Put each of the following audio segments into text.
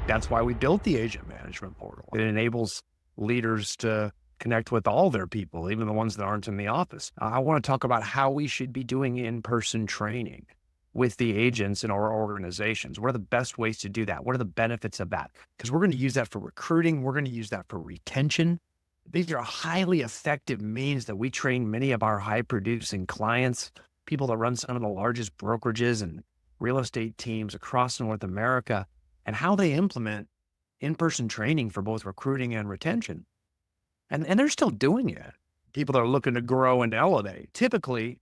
That's why we built the agent management portal. It enables leaders to connect with all their people, even the ones that aren't in the office. I want to talk about how we should be doing in-person training with the agents in our organizations. What are the best ways to do that? What are the benefits of that? Because we're going to use that for recruiting. We're going to use that for retention. These are highly effective means that we train many of our high producing clients, people that run some of the largest brokerages and real estate teams across North America, and how they implement in-person training for both recruiting and retention. And they're still doing it. People that are looking to grow and elevate. Typically,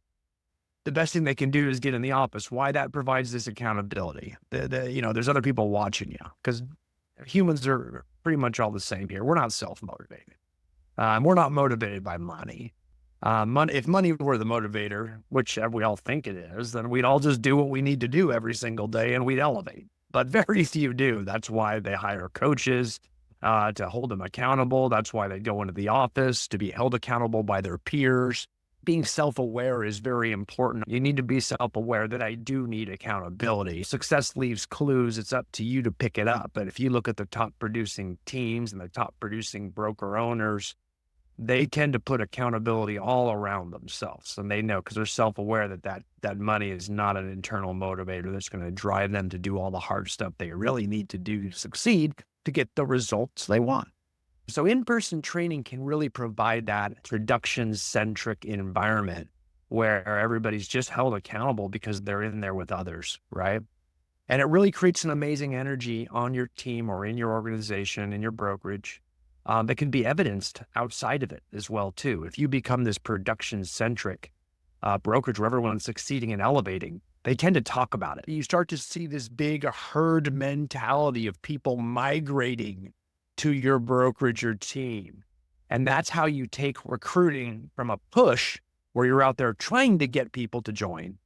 the best thing they can do is get in the office. Why? That provides this accountability. There's other people watching you, because humans are pretty much all the same here. We're not self-motivated. We're not motivated by money. If money were the motivator, which we all think it is, then we'd all just do what we need to do every single day and we'd elevate. But very few do. That's why they hire coaches to hold them accountable. That's why they go into the office to be held accountable by their peers. Being self-aware is very important. You need to be self-aware that I do need accountability. Success leaves clues. It's up to you to pick it up. But if you look at the top producing teams and the top producing broker owners, they tend to put accountability all around themselves. And they know, because they're self-aware that money is not an internal motivator that's going to drive them to do all the hard stuff they really need to do to succeed to get the results they want. So in-person training can really provide that production-centric environment where everybody's just held accountable because they're in there with others, right? And it really creates an amazing energy on your team or in your organization, in your brokerage, that can be evidenced outside of it as well, too. If you become this production-centric brokerage where everyone's succeeding and elevating, they tend to talk about it. You start to see this big herd mentality of people migrating to your brokerage or team. And that's how you take recruiting from a push where you're out there trying to get people to join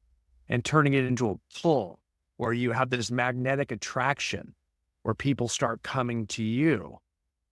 and turning it into a pull where you have this magnetic attraction where people start coming to you.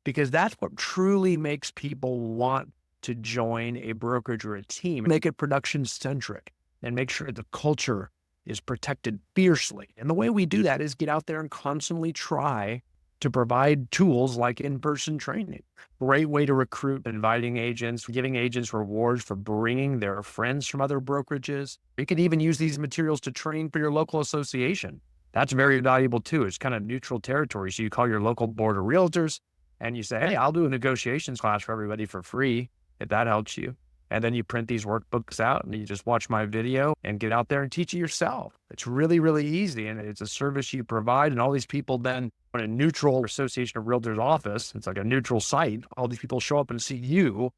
Because that's what truly makes people want to join a brokerage or a team. Make it production-centric and make sure the culture is protected fiercely. And the way we do that is get out there and constantly try to provide tools like in-person training. Great way to recruit, inviting agents, giving agents rewards for bringing their friends from other brokerages. You can even use these materials to train for your local association. That's very valuable too. It's kind of neutral territory. So you call your local board of realtors and you say, hey, I'll do a negotiations class for everybody for free, if that helps you. And then you print these workbooks out and you just watch my video and get out there and teach it yourself. It's really, really easy. And it's a service you provide. And all these people then, in a neutral Association of Realtors office, it's like a neutral site, all these people show up and see you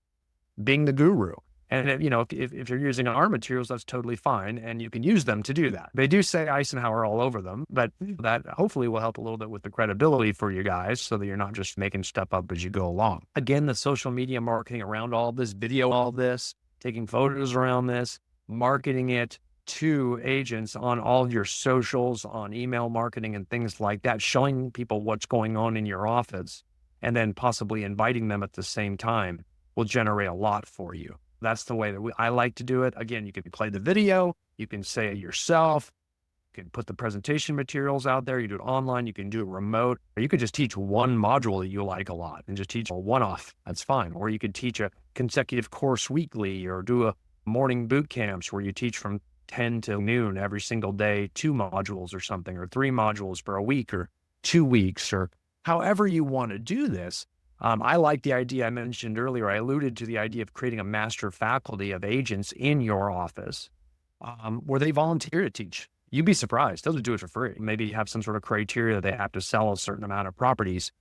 being the guru. And if you're using our materials, that's totally fine. And you can use them to do that. They do say Icenhower all over them, but that hopefully will help a little bit with the credibility for you guys so that you're not just making stuff up as you go along. Again, the social media marketing around all this, video, all this, taking photos around this, marketing it to agents on all your socials, on email marketing and things like that, showing people what's going on in your office, and then possibly inviting them at the same time will generate a lot for you. That's the way that I like to do it. Again, you can play the video, you can say it yourself, you can put the presentation materials out there, you do it online, you can do it remote, or you could just teach one module that you like a lot and just teach a one-off, that's fine. Or you could teach a consecutive course weekly or do a morning boot camps where you teach from 10 to noon every single day, 2 modules or something, or 3 modules for a week or 2 weeks, or however you want to do this. I like the idea I mentioned earlier. I alluded to the idea of creating a master faculty of agents in your office where they volunteer to teach. You'd be surprised. They'll do it for free. Maybe have some sort of criteria that they have to sell a certain amount of properties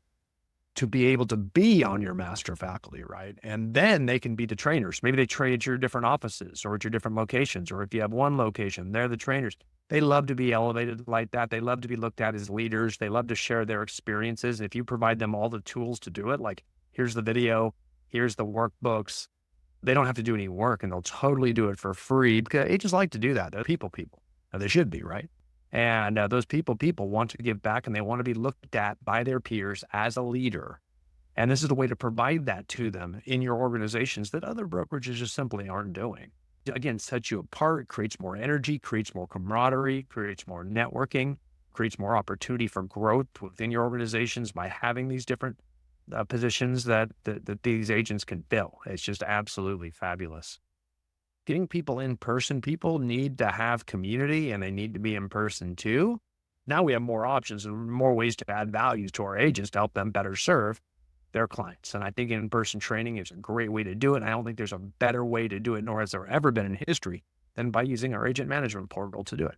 to be able to be on your master faculty, right? And then they can be the trainers. Maybe they train at your different offices or at your different locations, or if you have one location, they're the trainers. They love to be elevated like that. They love to be looked at as leaders. They love to share their experiences. If you provide them all the tools to do it, like here's the video, here's the workbooks, they don't have to do any work and they'll totally do it for free because agents like to do that. They're people. Now, they should be, right? And those people want to give back and they want to be looked at by their peers as a leader. And this is the way to provide that to them in your organizations that other brokerages just simply aren't doing. Again, sets you apart, creates more energy, creates more camaraderie, creates more networking. creates more opportunity for growth within your organizations by having these different positions that these agents can fill. It's just absolutely fabulous. Getting people in person, people need to have community and they need to be in person too. Now we have more options and more ways to add values to our agents to help them better serve their clients. And I think in-person training is a great way to do it. I don't think there's a better way to do it, nor has there ever been in history, than by using our agent management portal to do it.